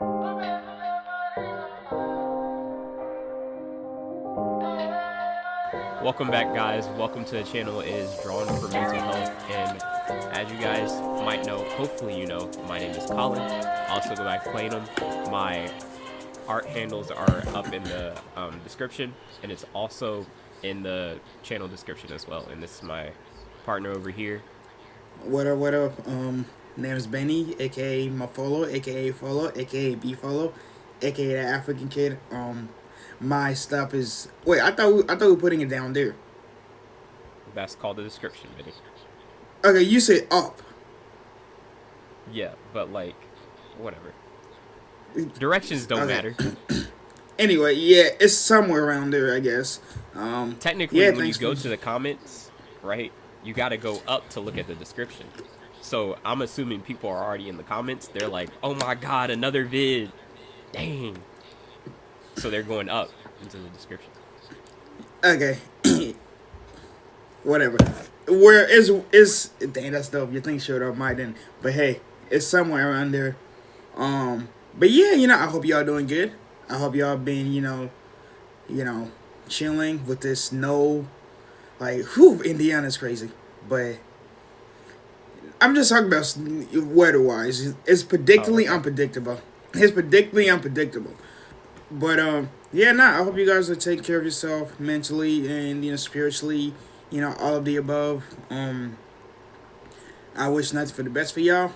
Welcome back, guys. Welcome to the channel. It is Drawn for Mental Health, and as you guys might know, hopefully you know, my name is Colin. I also go back playing them. My art handles are up in the description, and it's also in the channel description as well. And this is my partner over here. What up, what up? Name is Benny, aka Mafolo, aka Follow, aka B Follow, aka the African kid. My stuff is I thought we were putting it down there. That's called the description video. Okay, you said up. Yeah, but like, whatever. Directions don't Okay. matter. Anyway, yeah, it's somewhere around there, I guess. Technically, yeah, when you thanks go for- to the comments, right, you got to go up to look at the description. So I'm assuming people are already in the comments. They're like, oh my god, another vid. Dang. So they're going up into the description. Okay. Whatever. Where is dang, that's dope. Your thing showed up, mine didn't. But hey, it's somewhere around there. But yeah, I hope y'all doing good. I hope y'all been, chilling with this snow. Like, whew, Indiana's crazy. But I'm just talking about weather-wise. It's predictably unpredictable. It's predictably unpredictable. But yeah, I hope you guys are taking care of yourself mentally and spiritually. All of the above. I wish nothing for the best for y'all.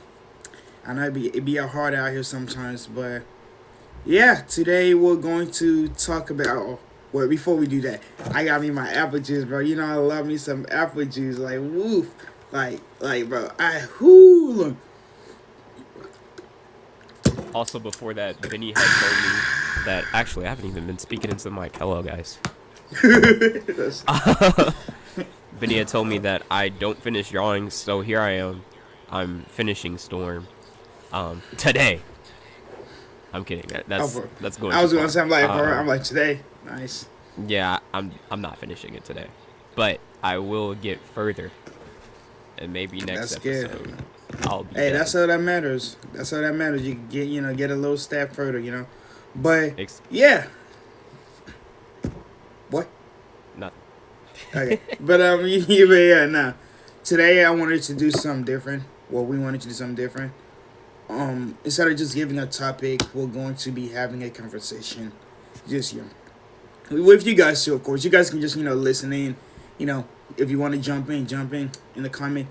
I know it be hard out here sometimes, but yeah, today we're going to talk about. Well, before we do that, I got me my apple juice, bro. I love me some apple juice, like woof, like bro. Look. Also, before that, Vinny had told me that actually I haven't even been speaking into the mic. Hello, guys. Vinny had told me that I don't finish drawings, so here I am. I'm finishing Storm today. I'm kidding. That's going. I was too gonna far. say I'm like today. Nice. Yeah, I'm not finishing it today, but I will get further, and maybe next That's good. episode I'll be. Hey, done. that's all that matters. That's all that matters. You can get a little step further. But Ex- yeah. What? Nothing. Okay. But yeah, nah. Today I wanted to do something different. Well, we wanted to do something different. Instead of just giving a topic, we're going to be having a conversation. Just with you guys too, of course. You guys can just listen in. If you want to jump in the comment.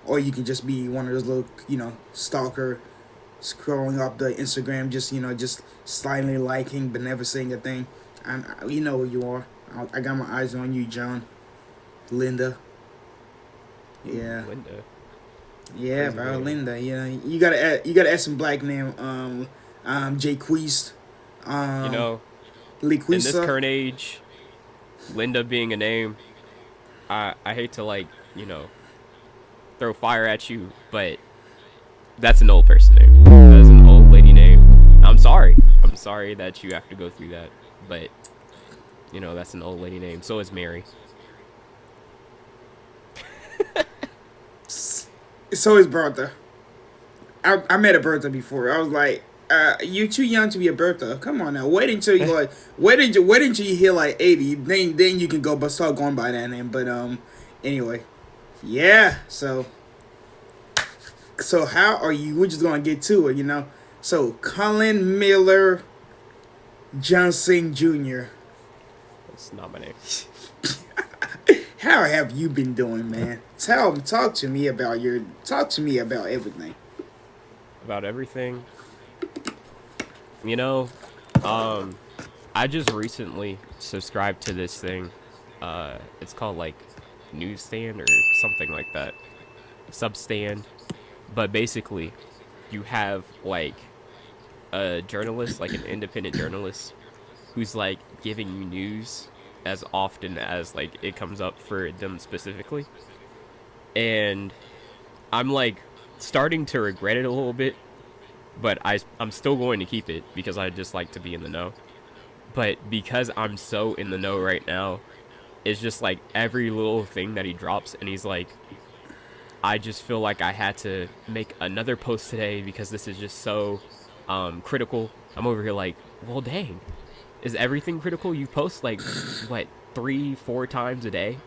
Or you can just be one of those little stalker, scrolling up the Instagram, just silently liking but never saying a thing. You know who you are. I got my eyes on you, John. Linda. Yeah. Linda. Yeah, bro, Linda. You gotta add some black name. Jayqueest. In this Liquisa. current age, Linda being a name, I hate to throw fire at you, but that's an old person name. That's an old lady name. I'm sorry. I'm sorry that you have to go through that, but that's an old lady name. So is Mary. So is Bertha. I met a Bertha before. I was like, you're too young to be a Bertha. Come on now. Wait until you wait until you hit like 80. Then you can start going by that name. But anyway, yeah. So how are you? We're just gonna get to it. So Colin Miller Johnson Jr. That's not my name. How have you been doing, man? Talk to me about everything. About everything. I just recently subscribed to this thing. It's called like Newsstand or something like that. Substand. But basically, you have like a journalist, like an independent journalist, who's like giving you news as often as like it comes up for them specifically. And I'm like starting to regret it a little bit, but I'm still going to keep it because I just like to be in the know. But because I'm so in the know right now, it's just like every little thing that he drops, and he's like, I just feel like I had to make another post today because this is just so critical. I'm over here like, well, dang, is everything critical? You post like what 3, 4 times a day.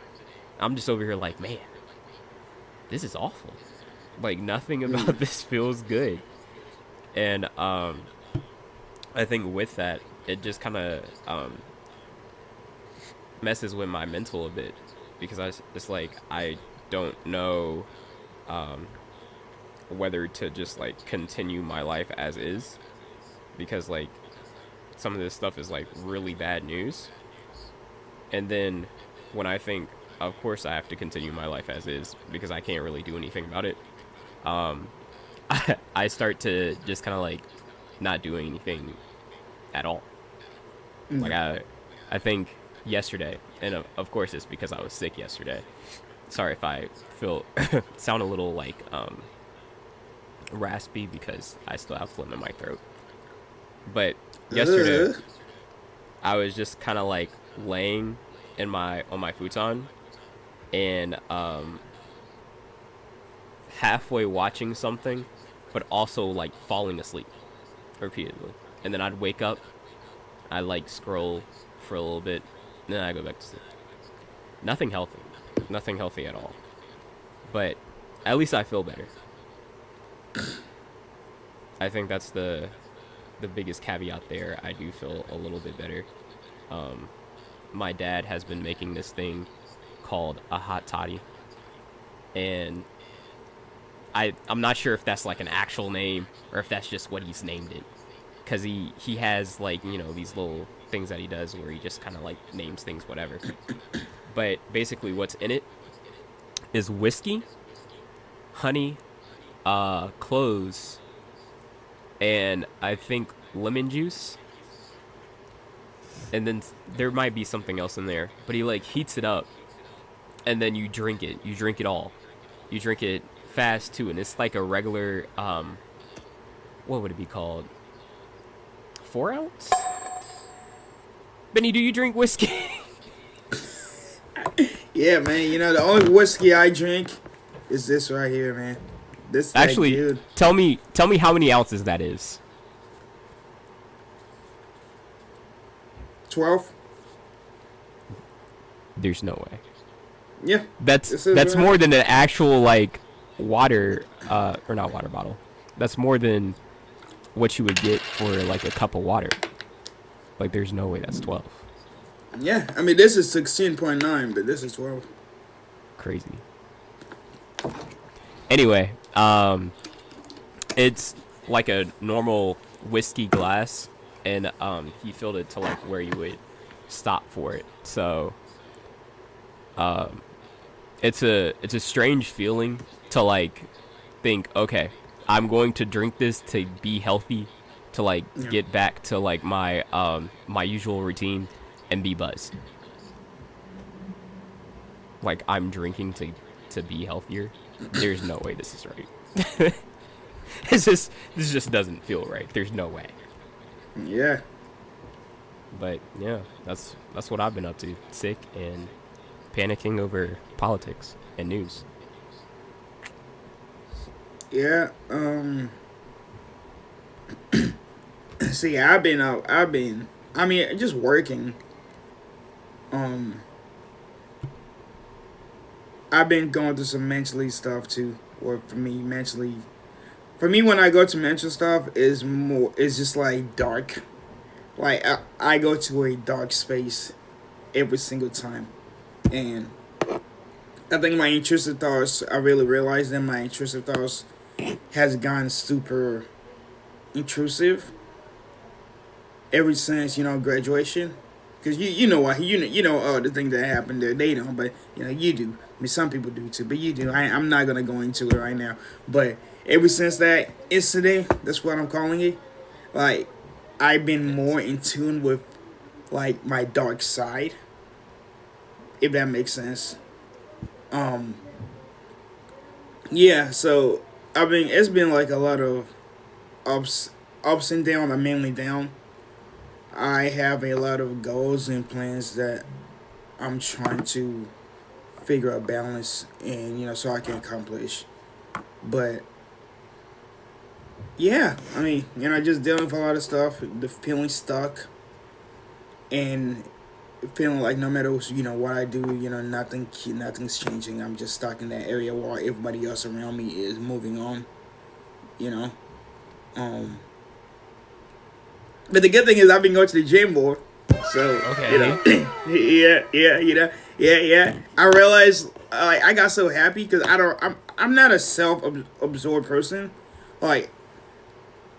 I'm just over here like, man, this is awful. Like nothing Mm. about this feels good. And I think with that, it just kind of messes with my mental a bit because it's like I don't know um, whether to just like continue my life as is because like some of this stuff is like really bad news. And then when I think, of course, I have to continue my life as is because I can't really do anything about it. Um, I start to just kind of like not doing anything at all. Like Mm. I think yesterday, and of course it's because I was sick yesterday. Sorry if I feel sound a little like raspy because I still have phlegm in my throat. But yesterday Ugh. I was just kind of like laying in my on my futon and halfway watching something, but also like falling asleep repeatedly. And then I'd wake up, I like scroll for a little bit, and then I go back to sleep. Nothing healthy, nothing healthy at all. But at least I feel better. I think that's the biggest caveat there. I do feel a little bit better. Um, my dad has been making this thing called a hot toddy, and I'm not sure if that's like an actual name or if that's just what he's named it. Cause he has like these little things that he does where he just kind of like names things whatever. But basically, what's in it is whiskey, honey, cloves, and I think lemon juice, and then there might be something else in there. But he like heats it up, and then you drink it. You drink it all. You drink it fast too, and it's like a regular what would it be called? 4 ounce? Benny, do you drink whiskey? Yeah, man. You know the only whiskey I drink is this right here, man. This that Actually, good. tell me how many ounces that is. 12. There's no way. Yeah. That's This is that's right. more than an actual like water or not water bottle. That's more than what you would get for like a cup of water. Like there's no way that's 12. Yeah. I mean, this is 16.9, but this is 12. Crazy. Anyway, it's like a normal whiskey glass and he filled it to like where you would stop for it. So, um it's a strange feeling to like think, okay, I'm going to drink this to be healthy, to like Yeah. get back to like my usual routine and be buzzed. Like I'm drinking to be healthier. There's no way this is right. This just doesn't feel right. There's no way. Yeah. But yeah, that's what I've been up to. Sick and panicking over politics and news. Yeah. See, I've been out. I've been. I mean, just working. Um. I've been going through some mentally stuff too. Or for me, mentally. For me, when I go to mental stuff, is more. It's just like dark. Like I go to a dark space every single time, and I think my intrusive thoughts. I really realized that my intrusive thoughts has gone super intrusive ever since graduation. Cause you know why you know the thing that happened there, they don't, but you do. I mean, some people do too, but you do. I'm not gonna go into it right now. But ever since that incident, that's what I'm calling it. Like I've been more in tune with like my dark side, if that makes sense. Um, yeah. So it's been like a lot of ups ups and down. I'm mainly down. I have a lot of goals and plans that I'm trying to figure out balance and so I can accomplish. But yeah, I mean, just dealing with a lot of stuff, the feeling stuck, and feeling like no matter what I do, nothing's changing. I'm just stuck in that area while everybody else around me is moving on. You know, um, but the good thing is I've been going to the gym more, so Okay. yeah. I realized like I got so happy because I'm not a self absorbed person. Like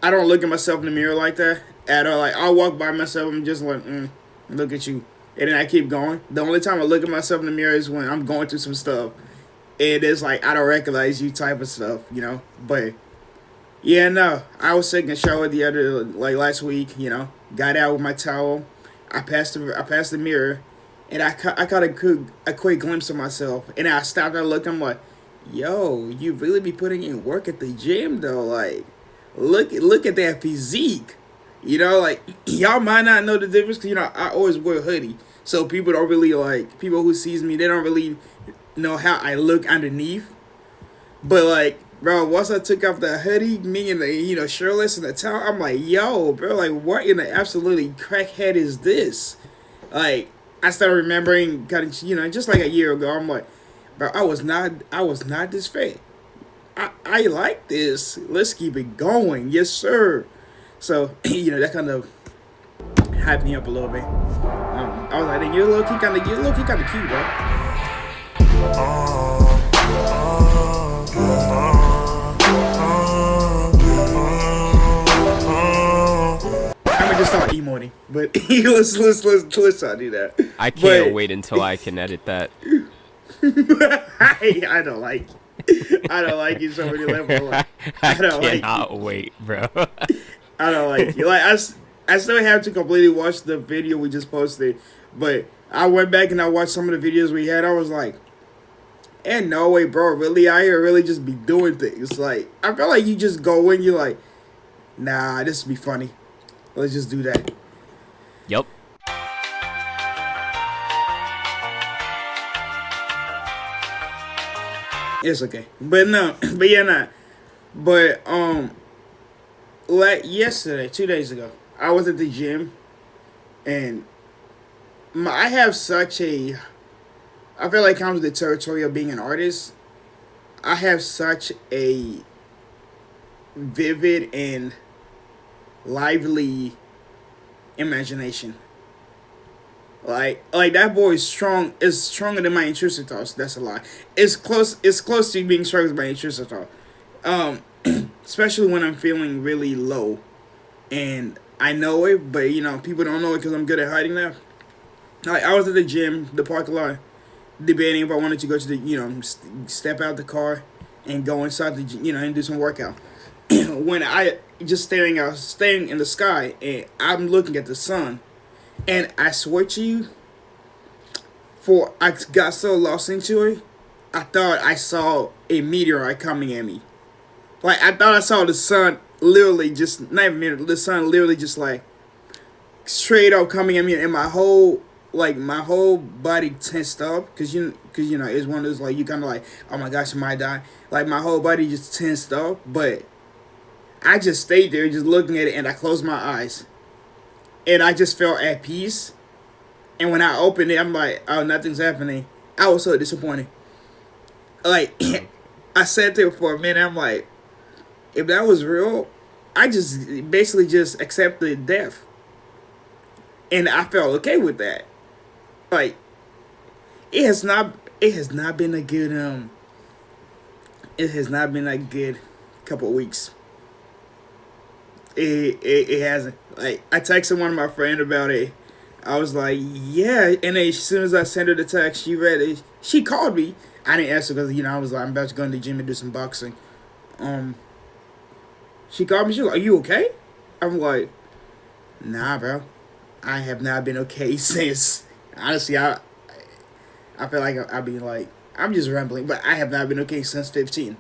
I don't look at myself in the mirror like that at all. Like I'll walk by myself and just like, look at you, and then I keep going. The only time I look at myself in the mirror is when I'm going through some stuff, and it's like I don't recognize you type of stuff. But yeah, no, I was taking a shower the other like last week. Got out with my towel. I passed the mirror, and I caught a quick glimpse of myself, and I stopped and looked. I'm like, yo, you really be putting in work at the gym though, like. Look at that physique. Like y'all might not know the difference because I always wear a hoodie, so people don't really like people who sees me. They don't really know how I look underneath. But like, bro, once I took off the hoodie, me and the shirtless and the towel, I'm like, yo, bro, like what in the absolutely crackhead is this? Like, I started remembering kind of just like a year ago. I'm like, bro, I was not this fat. I like this. Let's keep it going. Yes, sir. So, that kind of hyped me up a little bit. I was like, you're low key kind of cute, bro. I'm gonna just start emoting, but let's not do that. I can't But wait until I can edit that. I don't like. I don't like you so many levels. I I don't like you. cannot wait, bro. I don't like you. Like I still have to completely watch the video we just posted, but I went back and I watched some of the videos we had. I was like, "And no way, bro! Really, I here really just be doing things." Like I feel like you just go in, you're like, "Nah, this would be funny. Let's just do that." Yep. It's okay, but no, but yeah, nah. But like yesterday, 2 days ago, I was at the gym, and I have such a I feel like it comes with the territory of being an artist. I have such a vivid and lively imagination. Like that boy is strong. Is stronger than my intrusive thoughts. That's a lie. It's close to being stronger than my intrusive thought. Um, especially when I'm feeling really low, and I know it, but people don't know it because I'm good at hiding that. Like I was at the gym, the parking lot, debating if I wanted to go to the step out the car and go inside the and do some workout. When I just staring in the sky, and I'm looking at the sun, and I swear to you, for I got so lost into it, I thought I saw a meteorite coming at me. Like I thought I saw the sun literally just not even the sun literally just like straight up coming at me, and my whole body tensed up because it's one of those like you kind of like, oh my gosh, I might die. Like my whole body just tensed up, but I just stayed there just looking at it, and I closed my eyes, and I just felt at peace. And when I opened it, I'm like, oh, nothing's happening. I was so disappointed. Like I sat there for a minute. I'm like, if that was real, I just basically just accepted death, and I felt okay with that. Like it has not been a good it has not been a good couple of weeks. It hasn't. Like I texted one of my friend about it. I was like, yeah, and then as soon as I sent her the text, she read it. She called me. I didn't answer because I was like, I'm about to go to the gym and do some boxing. Um, she called me. She was like, are you okay? I'm like, nah, bro. I have not been okay since. Honestly, I feel like I'll be like, I'm just rambling, but I have not been okay since 15.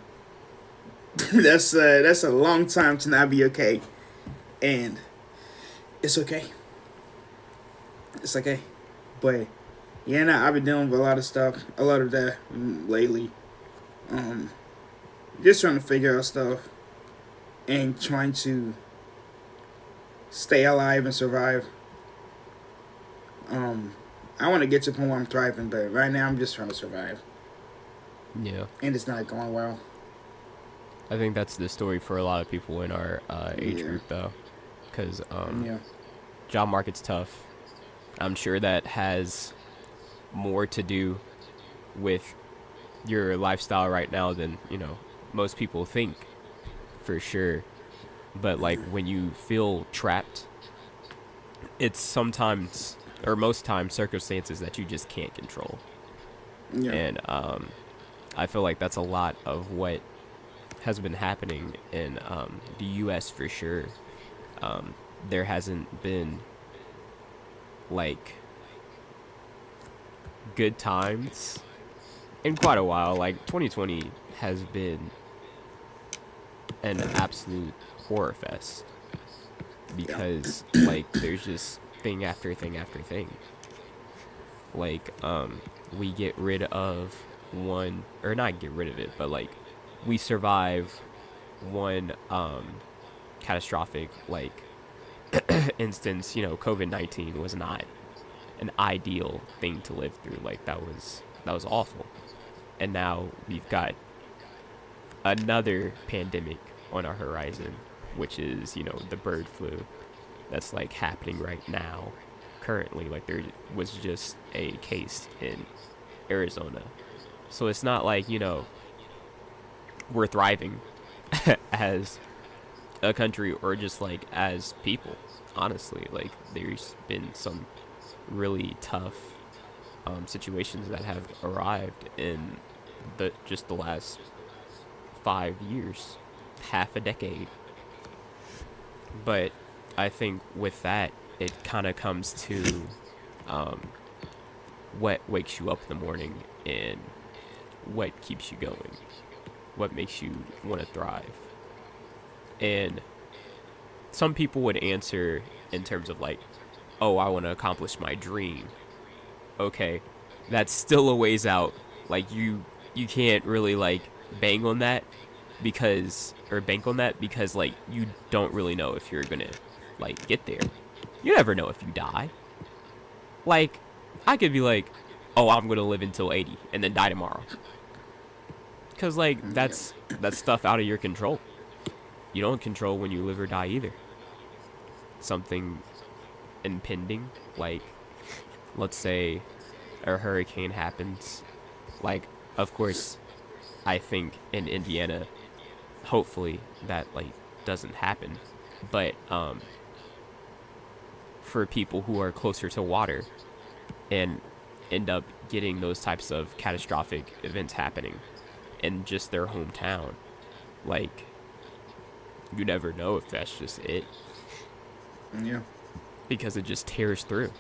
That's a long time to not be okay, and it's okay. It's okay, but yeah, nah, I've been dealing with a lot of stuff, a lot of that lately. Um, just trying to figure out stuff. and trying to stay alive and survive. Um, I want to get to the point where I'm thriving, but right now I'm just trying to survive, Yeah. and it's not going well. I think that's the story for a lot of people in our age Yeah, group, though, because yeah, job market's tough. I'm sure that has more to do with your lifestyle right now than most people think, for sure. But like when you feel trapped, it's sometimes or most times circumstances that you just can't control, yeah, and I feel like that's a lot of what has been happening in the U.S. for sure. There hasn't been like good times in quite a while. Like 2020 has been an absolute horror fest yeah, because like there's just thing after thing after thing. Like we get rid of one or not get rid of it, but like we survive one catastrophic like instance, COVID-19 was not an ideal thing to live through. Like that was awful. And now we've got another pandemic on our horizon, which is, the bird flu that's like happening right now currently. Like there was just a case in Arizona. So it's not like, we're thriving as a country or just like as people. Honestly, like there's been some really tough situations that have arrived in the last 5 years, half a decade. But I think with that, it kind of comes to um, what wakes you up in the morning and what keeps you going, what makes you want to thrive. And some people would answer in terms of like, oh, I want to accomplish my dream. Okay, that's still a ways out. Like you can't really like bang on that because or bank on that because like you don't really know if you're gonna like get there. You never know if you die. Like I could be like, oh, I'm gonna live until 80 and then die tomorrow. Cause like yeah, that's stuff out of your control. You don't control when you live or die either. Something impending, like let's say a hurricane happens. Like of course, I think in Indiana, hopefully that like doesn't happen. But for people who are closer to water and end up getting those types of catastrophic events happening in just their hometown, like you never know if that's just it yeah, because it just tears through.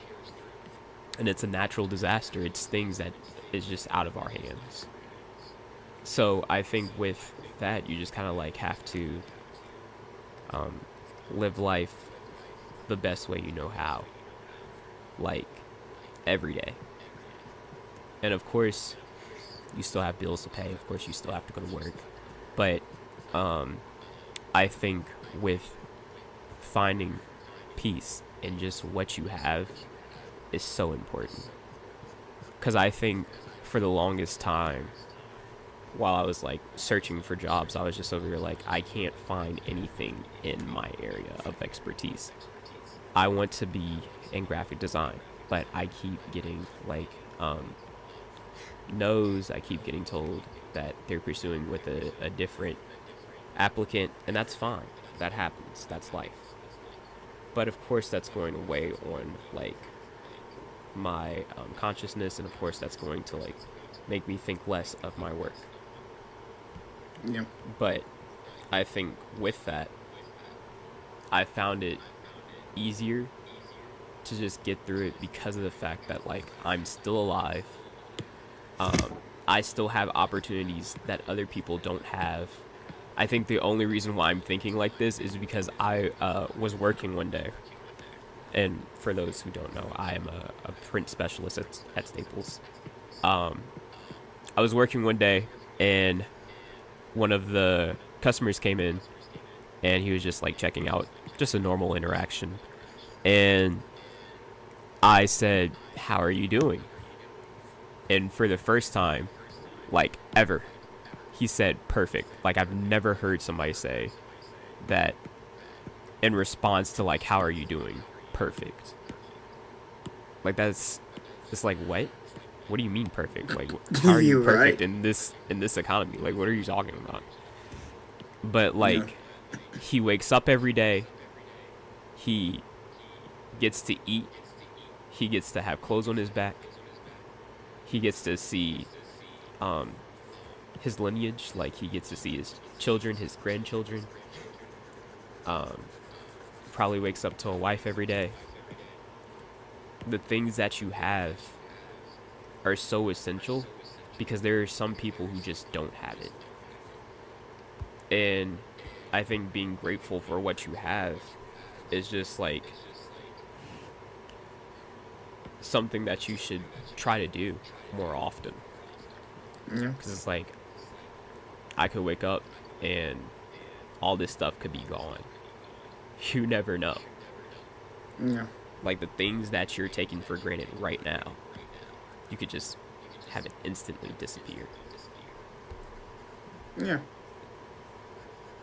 And it's a natural disaster. It's things that is just out of our hands. So I think with that, you just kind of like have to um, live life the best way you know how, like every day. And of course, you still have bills to pay. Of course, you still have to go to work. But um, I think with finding peace in just what you have is so important. Because I think for the longest time, while I was like searching for jobs, I was just over here like, I can't find anything in my area of expertise. I want to be in graphic design, but I keep getting like no's. I keep getting told that they're pursuing with a different applicant, and that's fine. That happens. That's life. But of course, that's going to weigh on like my consciousness, and of course, that's going to like make me think less of my work. yeah, But I think with that, I found it easier to just get through it because of the fact that like I'm still alive. I still have opportunities that other people don't have. I think the only reason why I'm thinking like this is because I was working one day. And for those who don't know, I am a print specialist at Staples. Um, I was working one day and one of the customers came in and he was just like checking out, just a normal interaction. And I said, "How are you doing?" And for the first time, like ever, he said, "Perfect." Like I've never heard somebody say that in response to like, "How are you doing?" Perfect. Like that's it's like what? What do you mean perfect? Like how are you You're perfect right. in this economy? Like what are you talking about? But Yeah. like he wakes up every day, he gets to eat, he gets to have clothes on his back, he gets to see um his lineage, like he gets to see his children, his grandchildren. Um Probably wakes up to a wife every day. The things that you have are so essential because there are some people who just don't have it. And I think being grateful for what you have is just like something that you should try to do more often. Yeah. Because it's like, I could wake up and all this stuff could be gone. You never know. Yeah. Like the things that you're taking for granted right now, you could just have it instantly disappear. Yeah.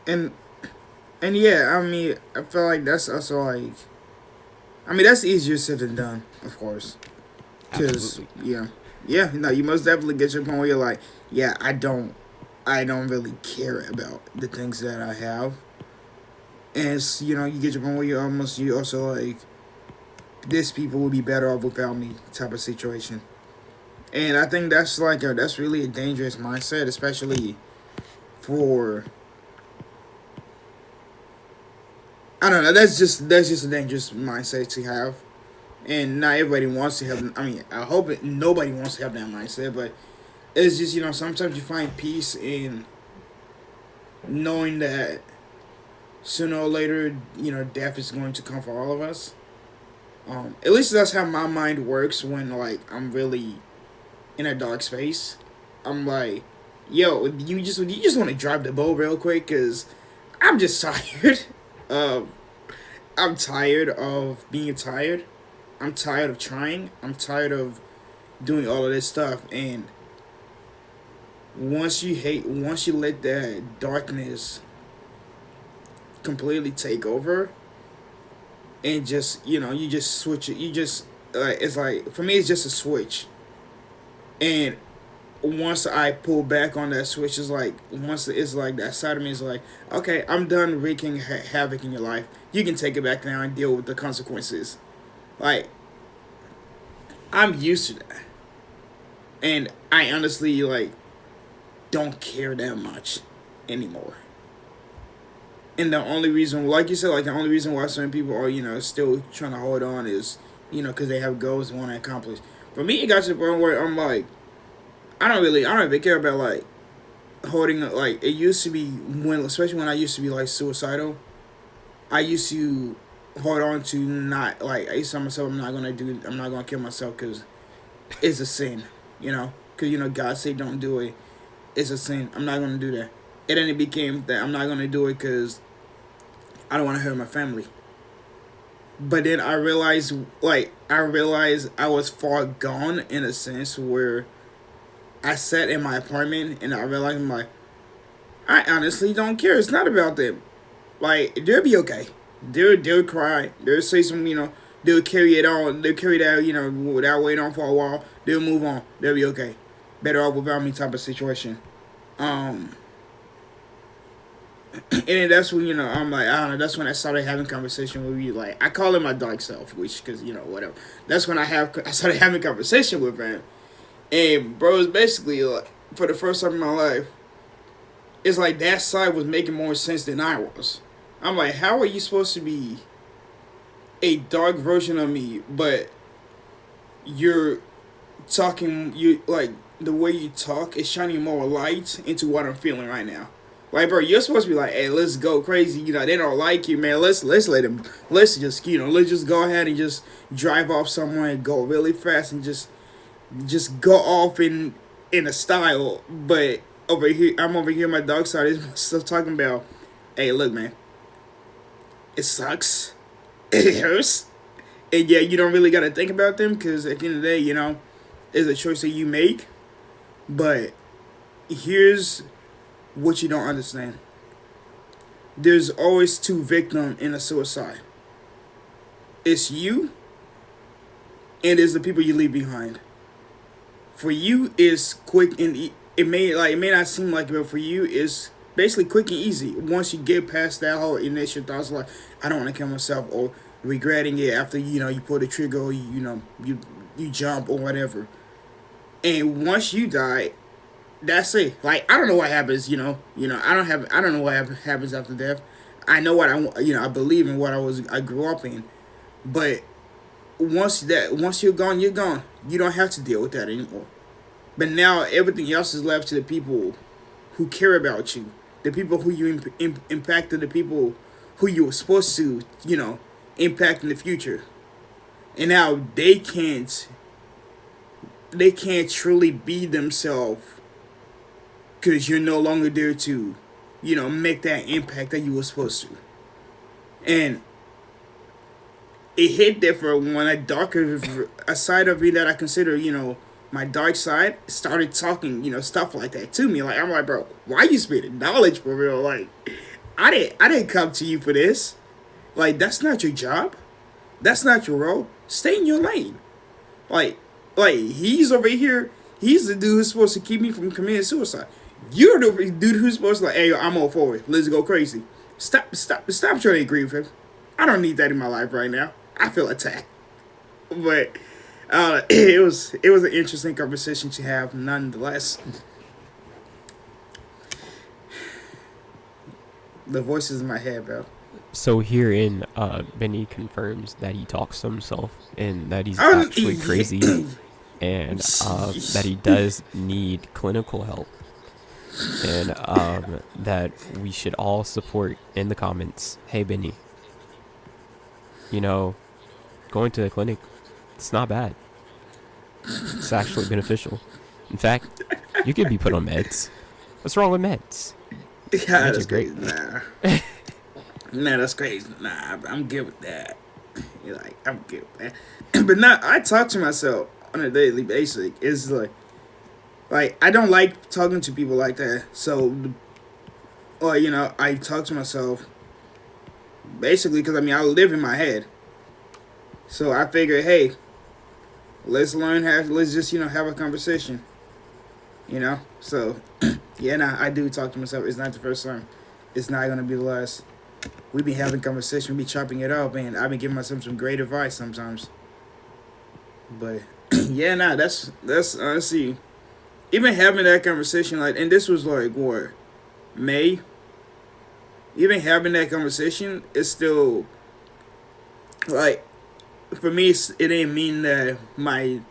And yeah, I mean, I feel like that's also like, I mean, that's easier said than done, of course. Cause Absolutely. yeah, yeah, no, you most definitely get your point where you're like, yeah, I don't really care about the things that I have, and it's, you know, you get your point where you also like, this people would be better off without me type of situation, and I think that's like that's really a dangerous mindset, especially for, I don't know, that's just a dangerous mindset to have, and not everybody wants to have. I mean, I hope nobody wants to have that mindset, but it's just, you know, sometimes you find peace in knowing that sooner or later, you know, death is going to come for all of us. At least that's how my mind works when like I'm really in a dark space. I'm like, yo, you just want to drive the boat real quick because I'm just tired. um, I'm tired of being tired. I'm tired of trying. I'm tired of doing all of this stuff. And once you let that darkness completely take over, and just, you know, you just switch it. You just it's like, for me it's just a switch. And once I pull back on that switch, is like, once it's like that side of me is like, okay, I'm done wreaking havoc in your life. You can take it back now and deal with the consequences. Like, I'm used to that, and I honestly like don't care that much anymore. And the only reason, like you said, like the only reason why certain people are, you know, still trying to hold on is, you know, because they have goals they want to accomplish. For me, it got to the point where I'm like, I don't really care about like holding, like it used to be when, especially when I used to be like suicidal. I used to hold on to, not like, I used to tell myself I'm not gonna kill myself because it's a sin, you know, because, you know, God said don't do it. It's a sin. I'm not gonna do that. And then it became that I'm not gonna do it because I don't want to hurt my family. But then I realized I was far gone in a sense where I sat in my apartment and I realized I'm like, I honestly don't care. It's not about them. Like, they'll be okay. They'll cry. They'll say some, you know, they'll carry it on. They'll carry that, you know, without waiting on for a while. They'll move on. They'll be okay. Better off without me type of situation. Um, and then that's when, you know, I'm like, I don't know. That's when I started having conversation with you. Like, I call it my dark self, which, because, you know, whatever. That's when I started having conversation with him. And bro, it's basically like, for the first time in my life, it's like that side was making more sense than I was. I'm like, how are you supposed to be a dark version of me, but you're talking, you like, the way you talk is shining more light into what I'm feeling right now. Like, bro, you're supposed to be like, hey, let's go crazy. You know, they don't like you, man. Let's let them. Let's just, you know, let's just go ahead and just drive off somewhere and go really fast and just go off in a style. But over here, I'm over here. My dark side is still talking about, hey, look, man. It sucks. It hurts. And yeah, you don't really got to think about them because at the end of the day, it's a choice that you make. But here's what you don't understand. There's always two victims in a suicide. It's you, and it's the people you leave behind. For you, it's quick and it may not seem like it, but for you, it's basically quick and easy. Once you get past that whole initial thoughts like, I don't want to kill myself, or regretting it after you pull the trigger, or you jump or whatever. And once you die, that's it. Like, I don't know what happens. I don't know what happens after death. I know what I believe in what I grew up in, but once you're gone, you're gone. You don't have to deal with that anymore. But now everything else is left to the people who care about you, the people who you impacted, the people who you were supposed to impact in the future, and now they can't truly be themselves because you're no longer there to make that impact that you were supposed to. And it hit different when a side of me that I consider my dark side started talking stuff like that to me. Like, I'm like, bro, why you spitting knowledge for real? Like, I didn't come to you for this. Like, that's not your job. That's not your role. Stay in your lane. Like he's over here. He's the dude who's supposed to keep me from committing suicide. You're the dude who's supposed to hey, I'm all for it. Let's go crazy. Stop trying to agree with him. I don't need that in my life right now. I feel attacked. But it was an interesting conversation to have nonetheless. The voices in my head, bro. So herein, Benny confirms that he talks to himself and that he's actually crazy, and that he does need clinical help, and that we should all support in the comments. Hey, Benny, going to the clinic, it's not bad. It's actually beneficial. In fact, you could be put on meds. What's wrong with meds? Yeah, that's great. Nah. Nah, that's crazy. Nah, I'm good with that. I'm good with that. But now I talk to myself on a daily basis. It's like I don't like talking to people like that. So, I talk to myself basically because I live in my head. So I figure, hey, let's just have a conversation. So yeah, nah, I do talk to myself. It's not the first time. It's not gonna be the last. We be having conversation, we be chopping it up, and I've been giving myself some great advice sometimes. But yeah, nah, that's honestly, even having that conversation, like, and this was like what, May. Even having that conversation is still like, for me, it didn't mean that my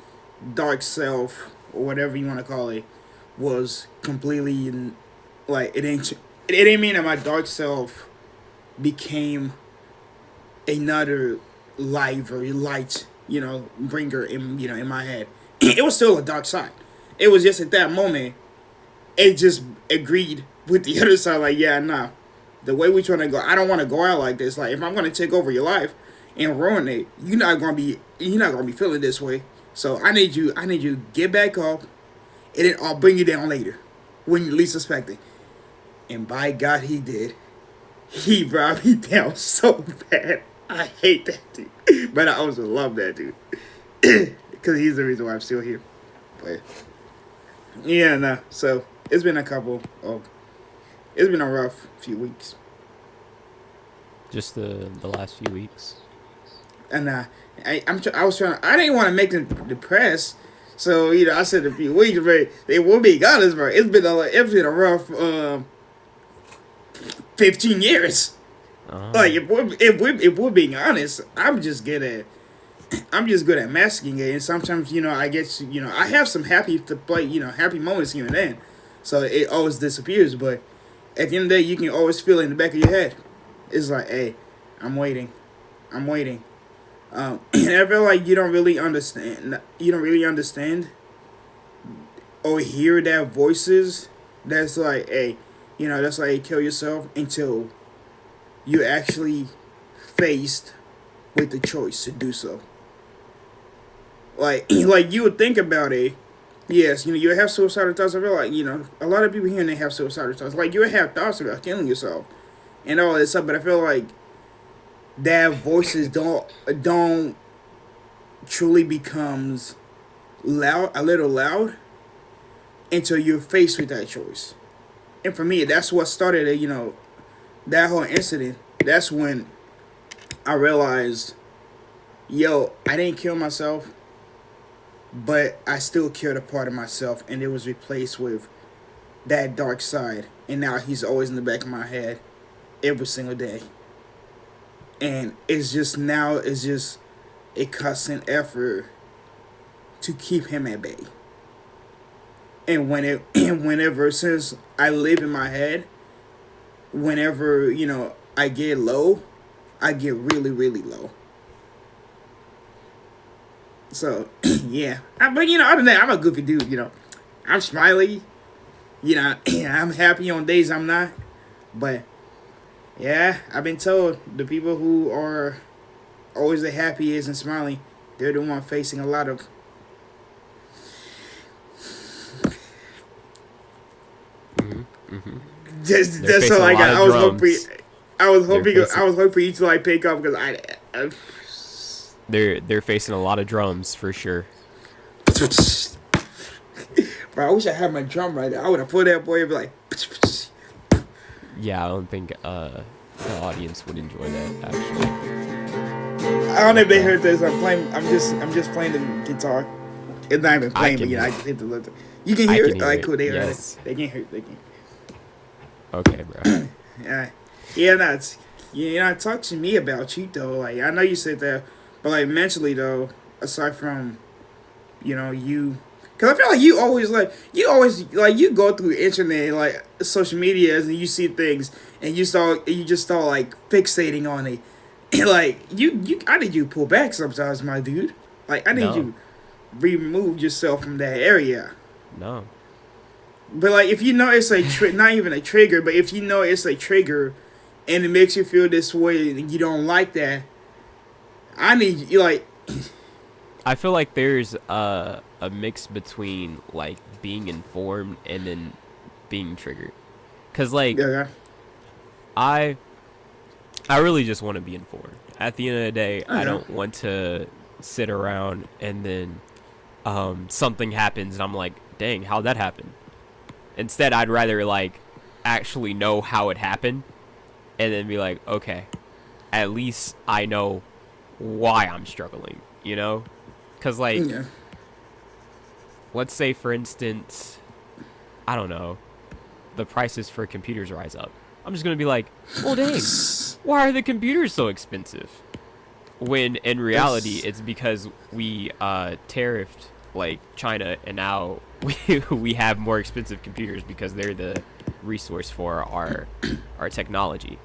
dark self or whatever you want to call it was completely like it didn't mean that my dark self became another life or light, bringer in my head. It was still a dark side. It was just at that moment, it just agreed with the other side. Like, yeah, nah, the way we're trying to go, I don't want to go out like this. Like, if I'm gonna take over your life and ruin it, you're not gonna be feeling this way. So I need you to get back up, and then I'll bring you down later, when you least expect it. And by God, he did. He brought me down so bad. I hate that dude. But I also love that dude. Because he's the reason why I'm still here. But yeah, nah. So it's been it's been a rough few weeks. Just the last few weeks. And I didn't want to make them depressed. So, I said a few weeks, but they will be honest, bro. It's been a rough 15 years. Like, if we're being honest, I'm just good at masking it, and sometimes I get I have some happy moments here and then, so it always disappears. But at the end of the day, you can always feel it in the back of your head. It's like, hey, I'm waiting. And I feel like you don't really understand or hear that voices that's like, hey, that's like kill yourself until you actually faced with the choice to do so. Like like you would think about it. Yes, you have suicidal thoughts. I feel like a lot of people here and they have suicidal thoughts. Like you would have thoughts about killing yourself and all this stuff, but I feel like that voices don't truly becomes loud, a little loud, until you're faced with that choice. And for me, that's what started it. That whole incident. That's when I realized, yo, I didn't kill myself, but I still killed a part of myself, and it was replaced with that dark side. And now he's always in the back of my head every single day. And it's just a constant effort to keep him at bay. And whenever, since I live in my head, whenever I get low, I get really really low. So yeah, but other than that, I'm a goofy dude. I'm smiley. I'm happy on days I'm not. But yeah, I've been told the people who are always the happiest and smiling, they're the one facing a lot of. Just so like I was hoping, I was hoping for you to like pick up because I they're facing a lot of drums for sure. Bro, I wish I had my drum right there. I would have put that boy and be like. Yeah, I don't think the audience would enjoy that actually. I don't know if they heard this. I'm playing. I'm just playing the guitar. It's not even playing, but I just hit the little. You can hear it. Like cool. They heard it. They can hear it. They can. Okay, bro. Yeah. That's talk to me about you though. Like I know you said that, but like mentally though, aside from, you. Cause I feel like you always you go through internet like social medias and you see things and you just start like fixating on it, and like I need you to pull back sometimes, my dude. Like I need you remove yourself from that area. No. But like if it's a not even a trigger, but if it's a trigger, and it makes you feel this way and you don't like that, I need you like. I feel like there's a mix between like being informed and then being triggered, cause like I really just want to be informed. At the end of the day, I don't want to sit around and then something happens and I'm like, dang, how'd that happen? Instead, I'd rather like actually know how it happened and then be like, okay, at least I know why I'm struggling, Because, like, let's say, for instance, I don't know, the prices for computers rise up. I'm just going to be like, well, dang, why are the computers so expensive? When in reality, it's because we tariffed, like, China, and now we have more expensive computers because they're the resource for our technology.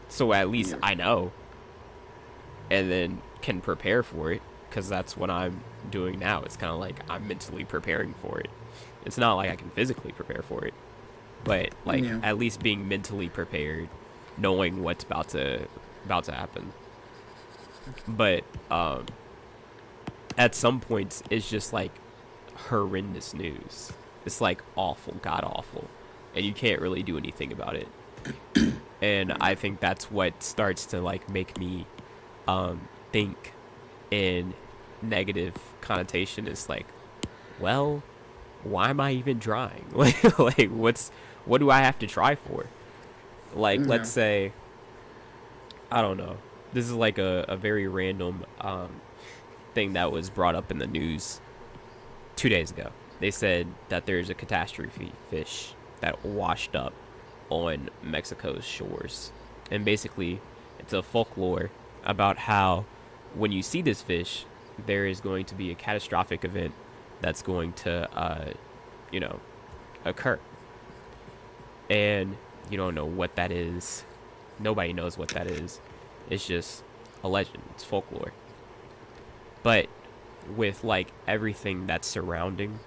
So at least I know, and then can prepare for it. Because that's what I'm doing now. It's kind of like I'm mentally preparing for it. It's not like I can physically prepare for it, but like at least being mentally prepared, knowing what's about to happen. But at some points, it's just like horrendous news. It's like awful, god awful, and you can't really do anything about it. And I think that's what starts to like make me think in negative connotation. Is like, well, why am I even trying? like what do I have to try for? Like, let's say, I don't know, this is like a very random thing that was brought up in the news 2 days ago. They said that there's a catastrophe fish that washed up on Mexico's shores, and basically it's a folklore about how when you see this fish, there is going to be a catastrophic event that's going to, occur. And you don't know what that is. Nobody knows what that is. It's just a legend. It's folklore. But with, like, everything that's surrounding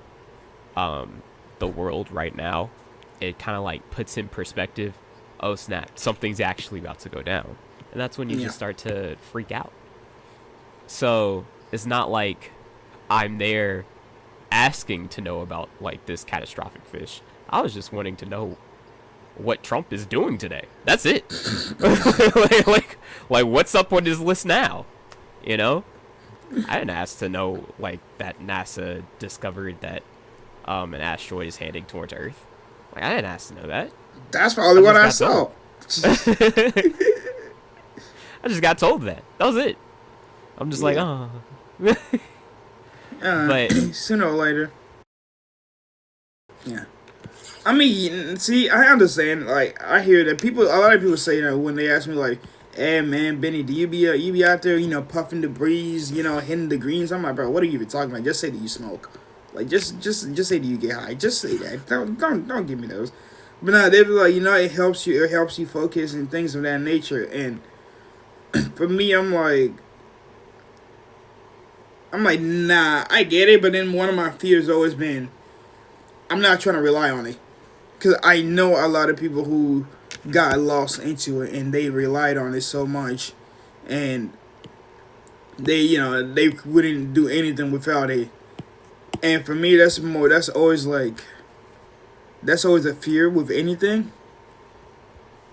the world right now, it kind of, like, puts in perspective, oh, snap, something's actually about to go down. and that's when you Yeah. just start to freak out. So it's not like I'm there asking to know about like this catastrophic fish. I was just wanting to know what Trump is doing today. That's it. like what's up on his list now? You know, I didn't ask to know like that NASA discovered that an asteroid is heading towards Earth. Like I didn't ask to know that. That's probably I what just I got saw. told. I just got told that. That was it. I'm just like, Yeah. oh. But Sooner or later. Yeah. I mean, see, I understand. Like, I hear that people. A lot of people say that when they ask me, like, "Hey, man, Benny, do you be out there, puffing the breeze, hitting the greens?" I'm like, bro, what are you even talking about? Just say that you smoke. Like, just say that you get high. Just say that. Don't give me those. But no, they be like, it helps you. It helps you focus and things of that nature. And for me, I'm like, nah, I get it. But then one of my fears always been, I'm not trying to rely on it. Because I know a lot of people who got lost into it and they relied on it so much, and they wouldn't do anything without it. And for me, that's always a fear with anything.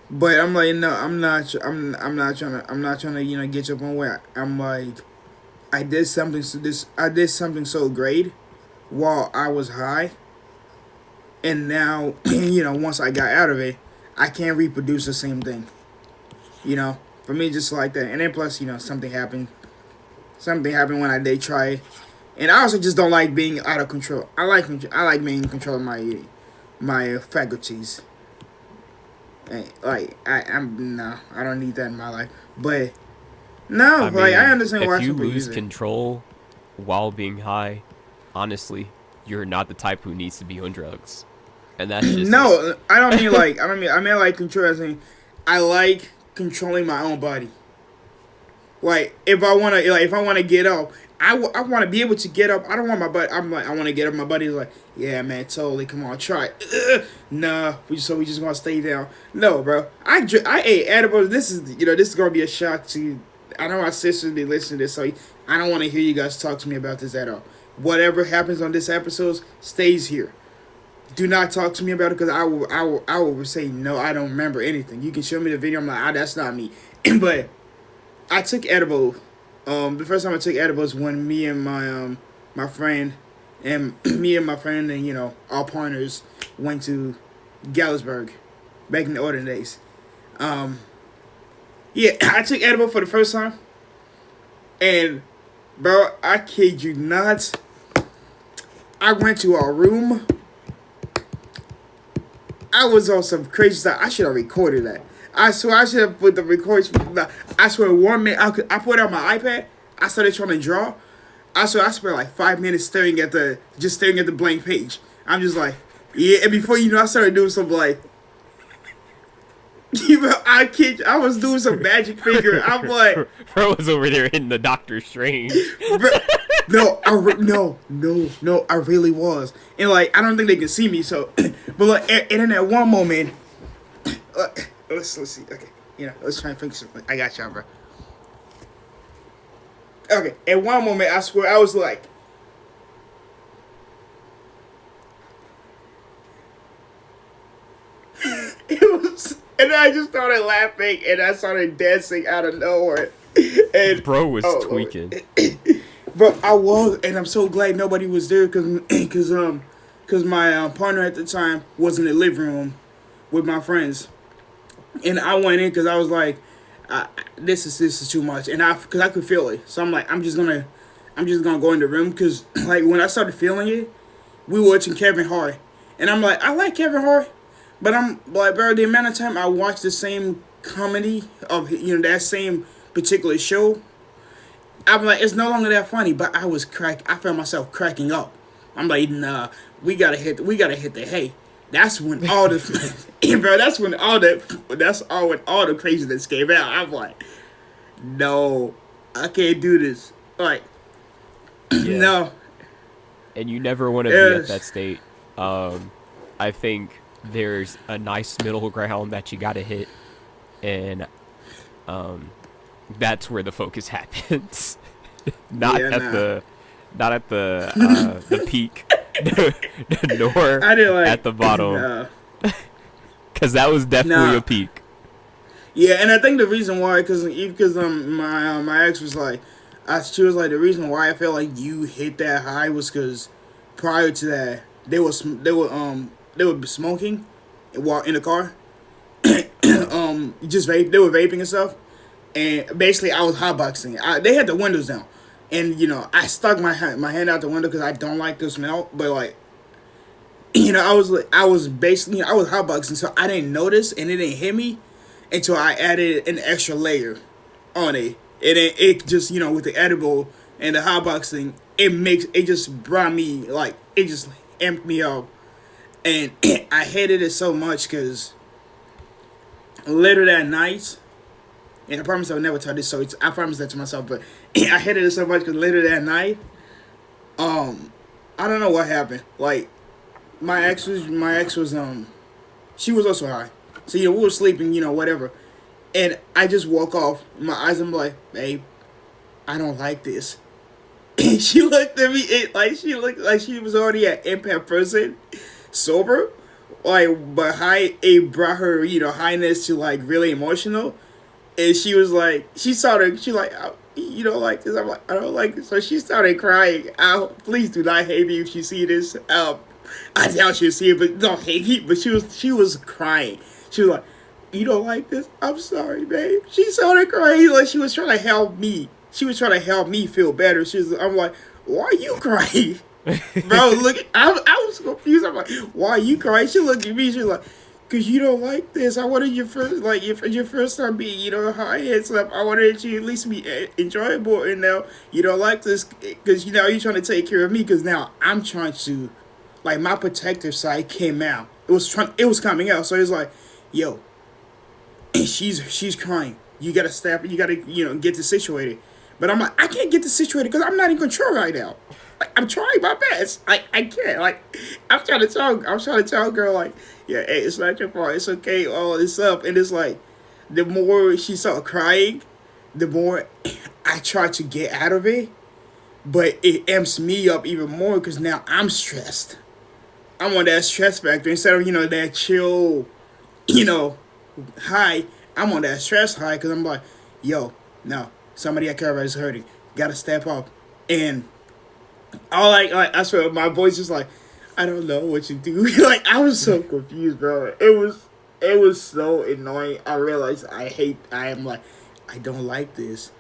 But I'm like, no, I'm not trying to get you up on where I'm like, I did something so great while I was high, and now once I got out of it, I can't reproduce the same thing. For me, just like that. And then plus, something happened when I did try it, and I also just don't like being out of control. I like being in control of my faculties. And, like I'm no, I don't need that in my life. But no, I like I mean, understand if why you people lose use it. control while being high, honestly, you're not the type who needs to be on drugs. And that's just it. No, I don't mean like I mean like control. As in, I like controlling my own body. Like if I wanna get up, I want to be able to get up. I don't want my butt. I'm like I want to get up. My buddy's like, yeah, man, totally. Come on, try it. Nah, we just gonna stay down. No, bro. I ate edibles. This is gonna be a shock to you. I know my sisters be listening to this, so I don't want to hear you guys talk to me about this at all. Whatever happens on this episode stays here. Do not talk to me about it because I will say no. I don't remember anything. You can show me the video. I'm like, that's not me. But I took edible. The first time I took edibles when me and my friend and our partners went to Galesburg back in the olden days. Yeah, I took edible for the first time, and bro, I kid you not, I went to our room. I was on some crazy stuff. I should have recorded that. I swear I should have put the recording. I swear 1 minute. I put it on my iPad. I started trying to draw. I swear I spent like 5 minutes staring at the blank page. I'm just like, yeah. And before you know, I started doing some like, I kid you, I was doing some magic finger. I'm like, Bro was over there in the Doctor Strange. bro, no, I really was. And like, I don't think they can see me. So, but like, and in that one moment, let's see. Okay, let's try and fix it. I got y'all, bro. Okay, at one moment, I swear, I was like, it was, and I just started laughing, and I started dancing out of nowhere. And Bro was tweaking. but I was, and I'm so glad nobody was there, cause my partner at the time was in the living room with my friends, and I went in because I was like, this is too much, and because I could feel it, so I'm like, I'm just gonna go in the room, because like when I started feeling it, we were watching Kevin Hart, and I'm like, I like Kevin Hart, but I'm like, bro, the amount of time I watched the same comedy of that same particular show, I'm like, it's no longer that funny, but I found myself cracking up. I'm like, nah, we gotta hit the hay. That's when all the bro. That's all when all the craziness came out. I'm like, no, I can't do this. Like, Yeah. no. And you never want to be at that state. I think there's a nice middle ground that you got to hit, and that's where the focus happens. not Yeah, at nah. the not at the peak, nor I didn't like. at the bottom, Nah. because that was definitely a Nah. peak. Yeah, and I think the reason why, because my ex was like, she was like, the reason why I felt like you hit that high was because prior to that they were smoking while in the car, just vape, they were vaping and stuff, and basically I was hotboxing. They had the windows down, and I stuck my hand out the window because I don't like the smell, but like. I was basically, I was hotboxing, so I didn't notice, and it didn't hit me until I added an extra layer on it. And it just, with the edible and the hotboxing, it just brought me, like, it just amped me up. And I hated it so much because later that night, and I promise I would never tell this, so I promise that to myself, but I hated it so much because later that night, I don't know what happened. Like, my ex was she was also high. So we were sleeping, whatever. And I just woke off. My eyes, I'm like, babe, I don't like this. And she looked at me like she looked like she was already an impact person, sober. Like, but high, it brought her, highness to like really emotional. And she was like, she like, you don't like this. I'm like, I don't like this. So she started crying. Please do not hate me if you see this. I doubt she'll see it, but don't hate me. But she was crying. She was like, you don't like this? I'm sorry, babe. She started crying like she was trying to help me. She was trying to help me feel better. I'm like, why are you crying? Bro, look, I was confused. I'm like, why are you crying? She looked at me. She was like, cause you don't like this. I wanted your first, like your first time being, high and stuff. I wanted you at least be enjoyable, and now you don't like this, cause you're trying to take care of me. Cause now I'm trying to, like, my protective side came out. It was coming out. So it's like, yo, she's crying. You gotta stop. You gotta get this situated. But I'm like, I can't get this situated because I'm not in control right now. Like, I'm trying my best. I can't. Like, I'm trying to tell a girl, like, yeah, hey, it's not your fault. It's okay. All this stuff. And it's like, the more she started crying, the more I try to get out of it. But it amps me up even more because now I'm stressed. I'm on that stress factor instead of that chill, high. I'm on that stress high because I'm like, yo, no, somebody I care about is hurting. Gotta step up. And all I swear, my voice is like, I don't know what to do. Like, I was so confused, bro. It was so annoying. I realized I am like, I don't like this.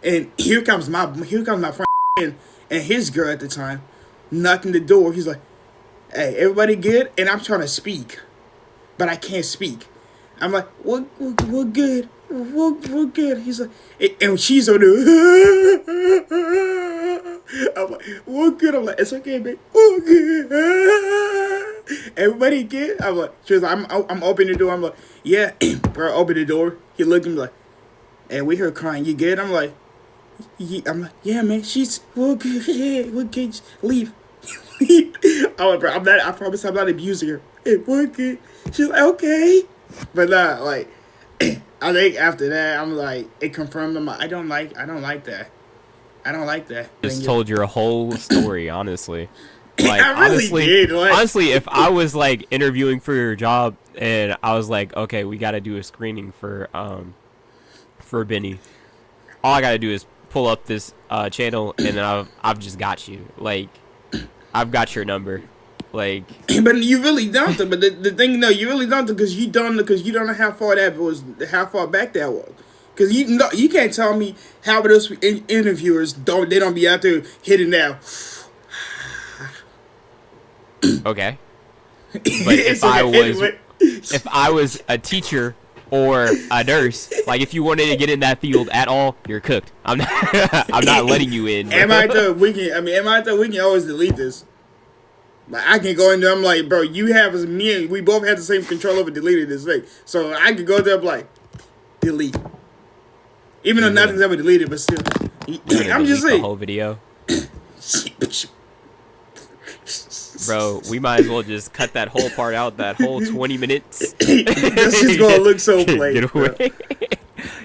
And here comes my friend and his girl at the time, knocking the door. He's like, hey, everybody good? And I'm trying to speak, but I can't speak. I'm like, we're good. We're good. He's like, and she's on the, I'm like, we're good. I'm like, it's okay, babe. We're good. Everybody good? I'm like, she was like, I'm opening the door. I'm like, yeah, bro, open the door. He looked at me like, hey, we heard crying. You good? I'm like, I'm like, yeah, man. We're good. Yeah, we're good. Just leave. I'm like, bro, I promise I'm not abusing her. Hey, we're good. She's like, okay. But nah, like, I think after that, I'm like, it confirmed. I'm like, I don't like that. I don't like that. Just told your whole story, honestly. Like, I really did. Like, honestly, if I was like interviewing for your job and I was like, okay, we got to do a screening for Benny, all I got to do is pull up this channel and I've just got you. Like, I've got your number. Like, but you really don't. But the thing, no, you really don't, because you don't know how far back that was. Because you can't tell me how those interviewers don't be out there hitting that. Okay. But if I was a teacher or a nurse, like, if you wanted to get in that field at all, you're cooked. I'm not letting you in. Am I thought we can always delete this? Like, I can go in there. I'm like, bro, you have me. We both have the same control over deleting this thing. So I could go there. I'm like, delete. Even though nothing's ever deleted, but still, I'm just saying. The whole video. Bro, we might as well just cut that whole part out. That whole 20 minutes. That's just gonna look so plain. Get away.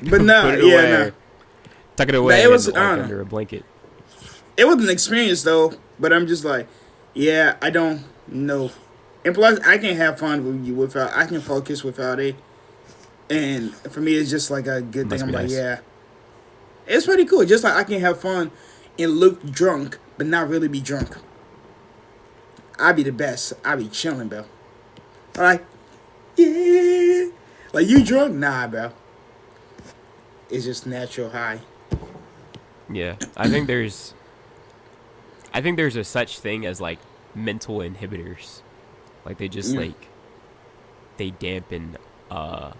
But Put nah, it yeah, nah. away. Tuck it But away it and was, I like don't know. under a blanket. It was an experience though. But I'm just like, yeah, I don't know. And plus, I can have fun with you without. I can focus without it. And for me, it's just like a good thing. Must I'm be like, nice. yeah, it's pretty cool. Just like I can have fun and look drunk, but not really be drunk. I be the best. I be chilling, bro. Like, yeah. Like, you drunk? Nah, bro. It's just natural high. Yeah, I think there's a such thing as like mental inhibitors. Like they just Yeah. like they dampen uh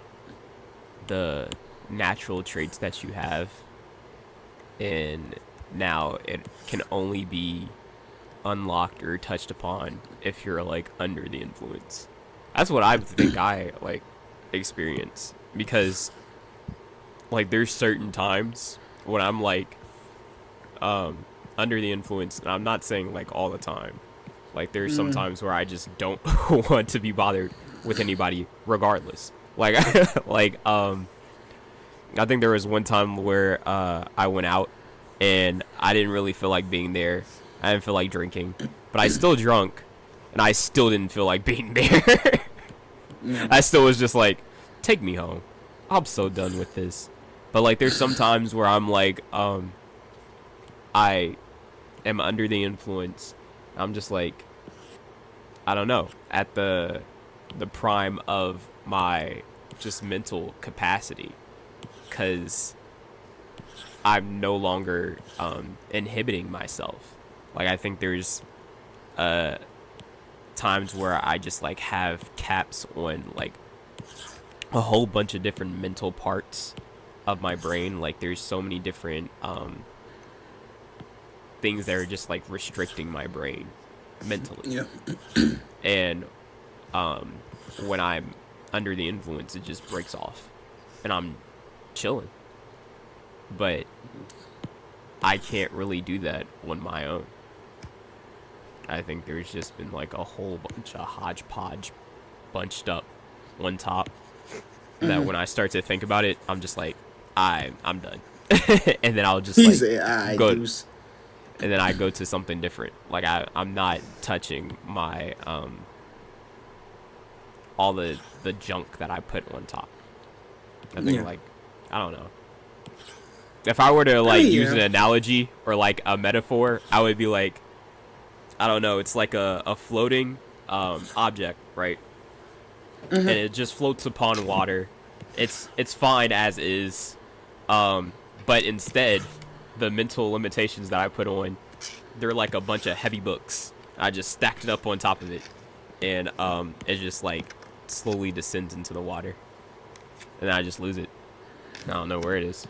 the natural traits that you have, and now it can only be unlocked or touched upon if you're like under the influence. That's what I think I like experience, because like there's certain times when I'm like under the influence, and I'm not saying like all the time. Like there's some Mm. times where I just don't want to be bothered with anybody regardless. Like like I think there was one time where I went out and I didn't really feel like being there. I didn't feel like drinking, but I still drunk, and I still didn't feel like being there. Yeah. I still was just like, take me home. I'm so done with this. But like, there's some times where I'm like, I am under the influence. I'm just like, I don't know, at the prime of my just mental capacity, because I'm no longer inhibiting myself. Like I think there's uh times where I just like have caps on like a whole bunch of different mental parts of my brain. Like there's so many different things that are just like restricting my brain mentally. Yeah. And when I'm under the influence, it just breaks off, and I'm chilling. But I can't really do that on my own. I think there's just been like a whole bunch of hodgepodge bunched up on top that when I start to think about it, I'm just like, I'm done. And then I'll just He like said, "I go, deuce." and then I go to something different. Like I'm not touching my all the junk that I put on top. I think Yeah. like, I don't know. If I were to I like mean, use yeah. an analogy or like a metaphor, I would be like, I don't know, it's like a floating object, right? And it just floats upon water. It's fine as is. But instead, the mental limitations that I put on, they're like a bunch of heavy books. I just stacked it up on top of it, and it just like slowly descends into the water, and then I just lose it. I don't know where it is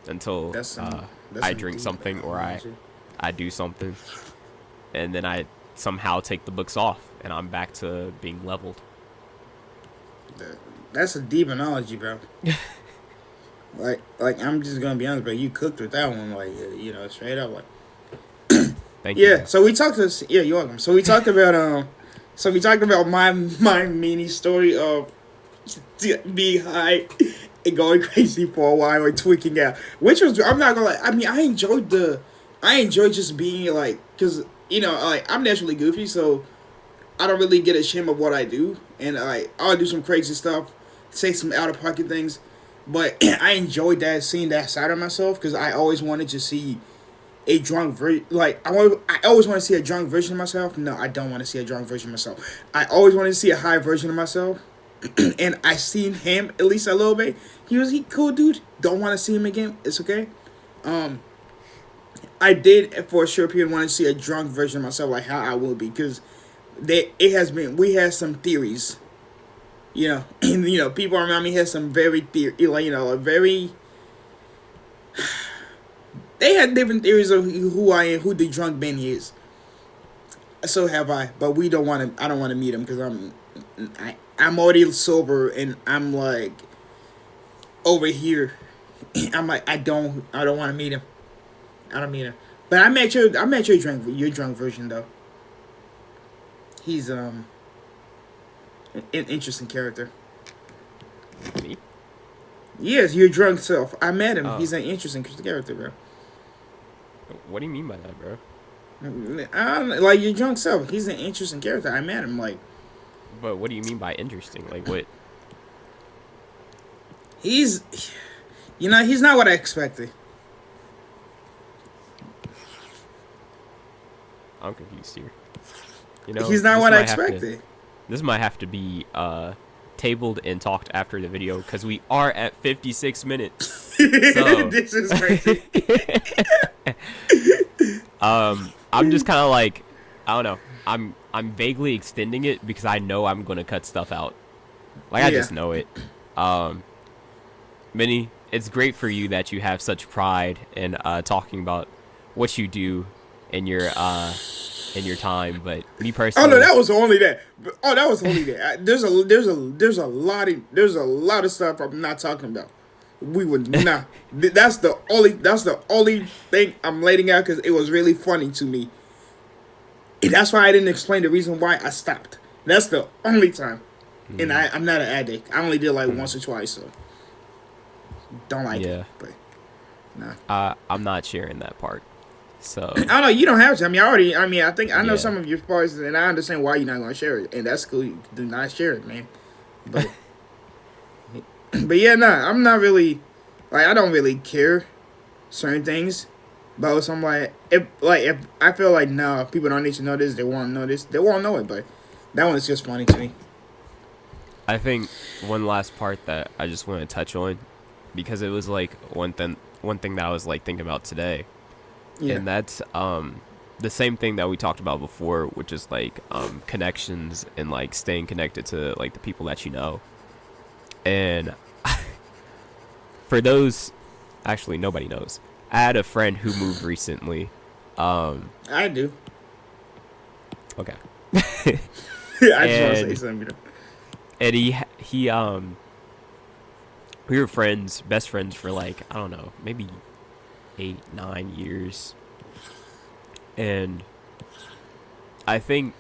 until That's some. That's I some drink deep something, or analogy. I do something, and then I somehow take the books off, and I'm back to being leveled. That's a deep analogy, bro. Like I'm just gonna be honest, bro. You cooked with that one, like straight up, like Thank you, yeah. bro. So we talked to yeah, you're welcome. So we talked about my mini story of being high and going crazy for a while and tweaking out, which was I'm not gonna lie. I mean, I enjoyed just being like, cause like I'm naturally goofy, so I don't really get ashamed of what I do, and I'll do some crazy stuff, say some out of pocket things, but I enjoyed that seeing that side of myself because I always wanted to see a drunk version. Like I always want to see a drunk version of myself. No, I don't want to see a drunk version of myself. I always wanted to see a high version of myself, and I seen him at least a little bit. He cool dude. Don't want to see him again. It's okay. Um, I did for a short period want to see a drunk version of myself, like how I will be, because we had some theories, and people around me had some very like a very they had different theories of who I am, who the drunk Benny is. So have I, but we don't want to. I don't want to meet him because I'm already sober and I'm like over here. I'm like I don't want to meet him. I don't meet him. But I met your drunk version though. He's an interesting character. Me? Yes, your drunk self. I met him. Oh, He's an interesting character, bro. what do you mean by that, bro? Like your drunk self. He's an interesting character. I met him. Like But what do you mean by interesting? Like what? he's, he's not what I expected. I'm confused here. He's not what I expected. This might have to be tabled and talked after the video because we are at 56 minutes. So This is crazy. I'm just kind of like, I don't know. I'm vaguely extending it because I know I'm gonna cut stuff out. Like I Yeah. just know it. Minnie, it's great for you that you have such pride in talking about what you do in your time. But me Oh no, personally, that was only that. Oh, that was only that. There's a lot of stuff I'm not talking about. We would not. That's the only thing I'm laying out because it was really funny to me. And that's why I didn't explain the reason why I stopped. That's the only time. And I'm not an addict. I only did like once or twice, so don't like it. yeah, But nah. I'm not sharing that part. So I don't know. You don't have to. I mean, I think I know yeah, some of your parts, and I understand why you're not going to share it, and that's cool. You do not share it, man. But, but yeah, nah. I'm not really like I don't really care certain things. But so I'm if I feel like no, people don't need to know this. They won't know this. They won't know it. But that one's just funny to me. I think one last part that I just want to touch on because it was like one thing that I was like thinking about today, Yeah. and that's the same thing that we talked about before, which is like connections and like staying connected to like the people that you know. And for those, actually nobody knows. I had a friend who moved recently. I do. Okay. I just want to say and something. and we were friends, best friends for like I don't know, maybe 8, 9 years. And I think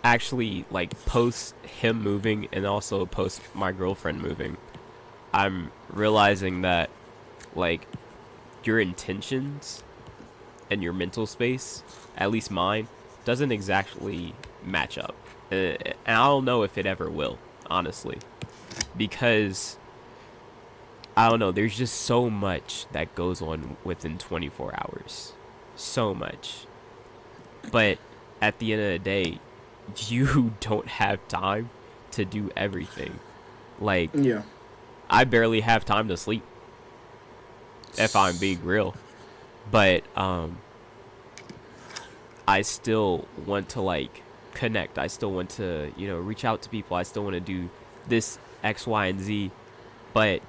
actually like post him moving and also post my girlfriend moving, I'm realizing that like your intentions and your mental space, at least mine, doesn't exactly match up. And I don't know if it ever will, honestly, because I don't know, there's just so much that goes on within 24 hours. So much. But at the end of the day, you don't have time to do everything. Like, Yeah. I barely have time to sleep, if I'm being real. But I still want to like connect. I still want to, reach out to people. I still want to do this X, Y, and Z. But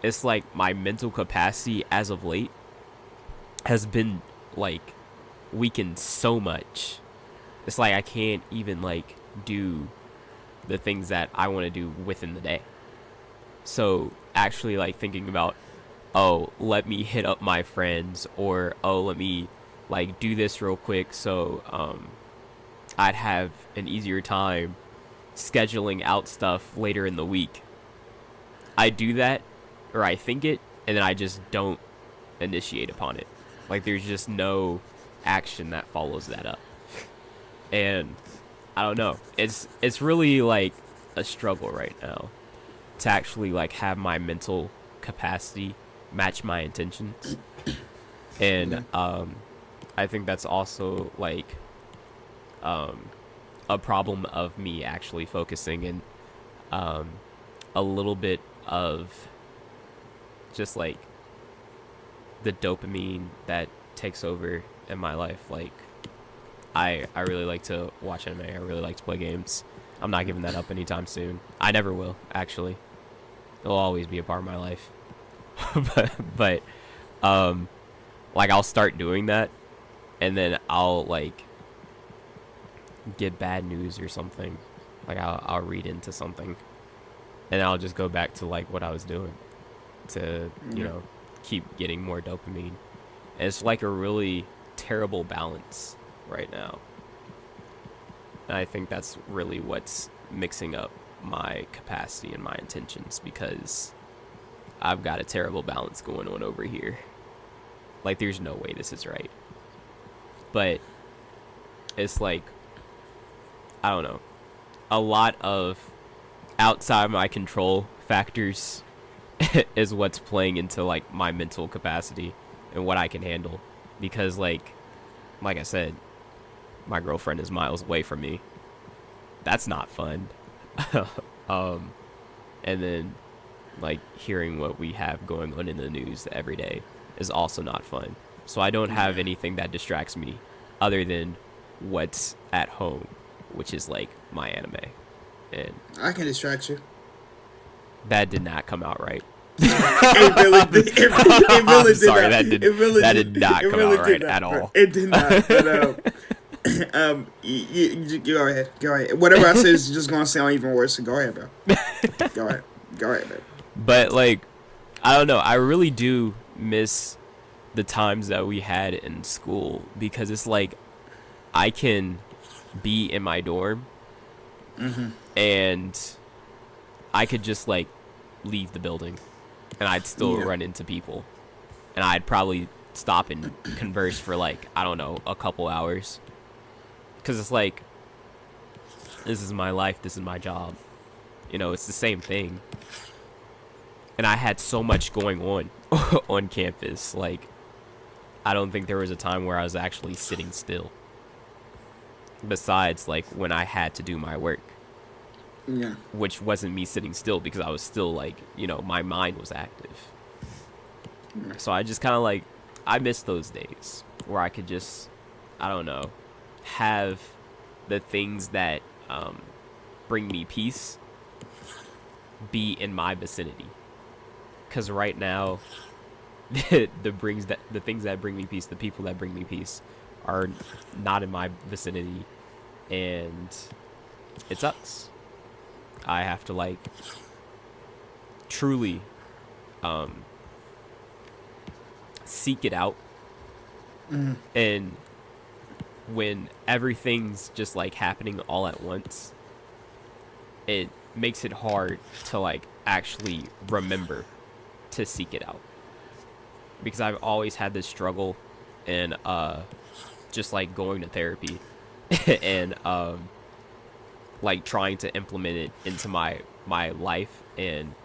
it's like my mental capacity as of late has been like weakened so much. It's like I can't even like do the things that I want to do within the day. So actually like thinking about, oh, let me hit up my friends, or oh, let me like do this real quick so I'd have an easier time scheduling out stuff later in the week. I do that, or I think it, and then I just don't initiate upon it. Like there's just no action that follows that up. And I don't know. It's really like a struggle right now to actually like have my mental capacity match my intentions. And I think that's also like a problem of me actually focusing in a little bit of just like the dopamine that takes over in my life. Like I really like to watch anime. I really like to play games. I'm not giving that up anytime soon. I never will, actually. It'll always be a part of my life. but like I'll start doing that, and then I'll like get bad news or something. Like I'll read into something, and I'll just go back to like what I was doing to keep getting more dopamine. And it's like a really terrible balance right now. And I think that's really what's mixing up my capacity and my intentions, because I've got a terrible balance going on over here. Like, there's no way this is right. But it's like, I don't know, a lot of outside my control factors is what's playing into like my mental capacity and what I can handle. Because like I said, my girlfriend is miles away from me. That's not fun. um, and then like hearing what we have going on in the news every day is also not fun. So I don't have anything that distracts me other than what's at home, which is like my anime. And I can distract you. that did not come out right. It really did. It really I'm did sorry, not. that did not come really out right not, at all. It did not. But you go ahead. Go ahead. Whatever I say is just gonna sound even worse. So go ahead, bro. Go ahead. Go ahead, man. But like, I don't know. I really do miss the times that we had in school, because it's like I can be in my dorm and I could just like leave the building and I'd still run into people, and I'd probably stop and converse for like, I don't know, a couple hours, because it's like, this is my life, this is my job, you know, it's the same thing. And I had so much going on on campus. Like, I don't think there was a time where I was actually sitting still, besides like when I had to do my work. Yeah. Which wasn't me sitting still, because I was still like, you know, my mind was active. So I just kind of like, I miss those days where I could just, I don't know, have the things that bring me peace be in my vicinity. Because right now, the things that bring me peace, the people that bring me peace, are not in my vicinity, and it sucks. I have to like truly seek it out. And when everything's just like happening all at once, it makes it hard to like actually remember to seek it out, because I've always had this struggle in just like going to therapy and like trying to implement it into my life and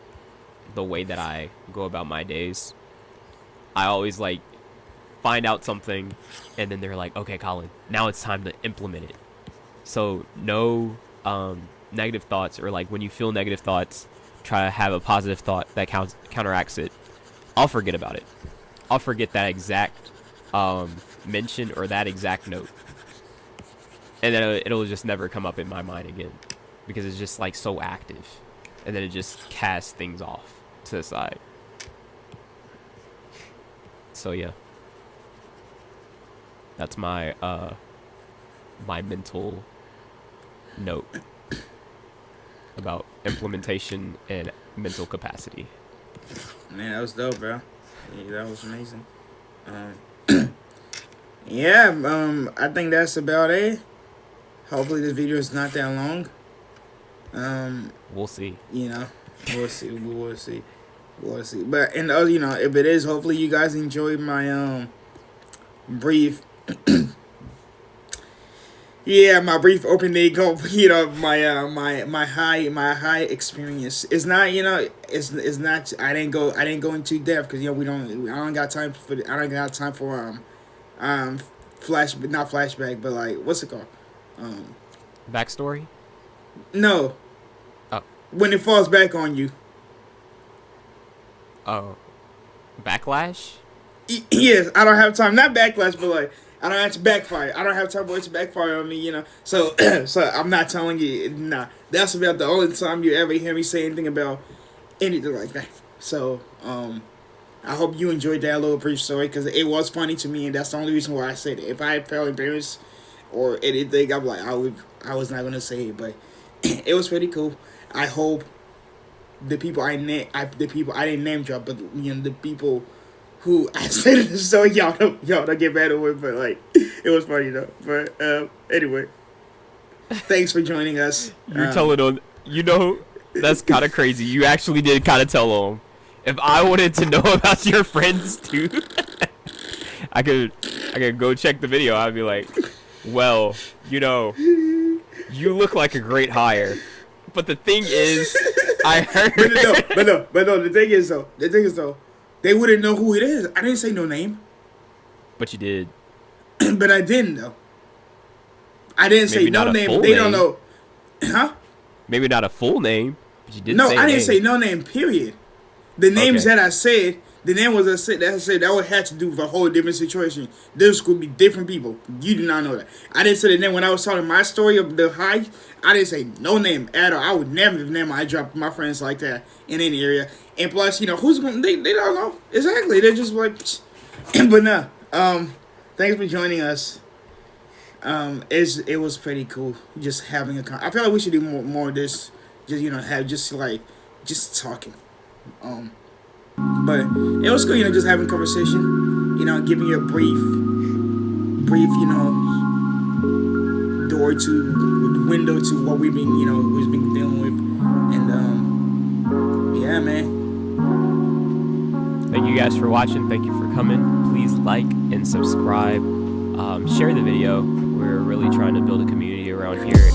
the way that I go about my days. I always like find out something and then they're like, okay, Colin, now it's time to implement it. So no negative thoughts, or like when you feel negative thoughts, try to have a positive thought that counteracts it. I'll forget about it. I'll forget that exact mention or that exact note. And then it'll just never come up in my mind again, because it's just like so active, and then it just casts things off to the side. So yeah, that's my my mental note about implementation and mental capacity. Man, that was dope, bro. Yeah, that was amazing. Yeah, I think that's about it. Hopefully this video is not that long. We'll see. You know, we'll see. We will see. We'll see. But and you know, if it is, hopefully you guys enjoyed my brief. Yeah, my brief opening, you know, my high experience. It's not, you know, it's not. I didn't go into depth because, you know, I don't got time for not flashback, but like, what's it called? Backstory? No. Oh. When it falls back on you. Oh. Backlash? Yes, I don't have time. Not backlash, but like, I don't have to backfire. I don't have time for it to backfire on me, you know. So, so I'm not telling you. Nah, that's about the only time you ever hear me say anything about anything like that. So, I hope you enjoyed that little brief story, because it was funny to me, and that's the only reason why I said it. If I felt embarrassed or anything, I'm like, I was not gonna say it, but it was pretty cool. I hope the people I didn't name drop, but you know, the people who I said it, so y'all don't get mad at it, but like, it was funny though. But anyway, thanks for joining us. You're telling on, you know, That's kind of crazy. You actually did kind of tell them. If I wanted to know about your friends too, I could go check the video. I'd be like, well, you know, you look like a great hire. But the thing is, I heard. But no. The thing is though, they wouldn't know who it is. I didn't say no name. But you did. But I didn't though. I didn't say Maybe no not a name. full They don't name. know, huh? Maybe not a full name, but you did No, say I a didn't name. say no name. Period. The names Okay. that I said, the name was that would have to do with a whole different situation. This could be different people. You do not know that. I didn't say the name when I was telling my story of the hike. I didn't say no name at all. I would never name I dropped my friends like that in any area. And plus, you know, who's going? They don't know exactly. They're just like, but nah. Thanks for joining us. It was pretty cool just having I feel like we should do more of this. Just have just talking. But it was cool, just having a conversation. Giving you a brief, door to window to what we've been dealing with, and yeah, man. Thank you guys for watching. Thank you for coming. Please like and subscribe. Share the video. We're really trying to build a community around here.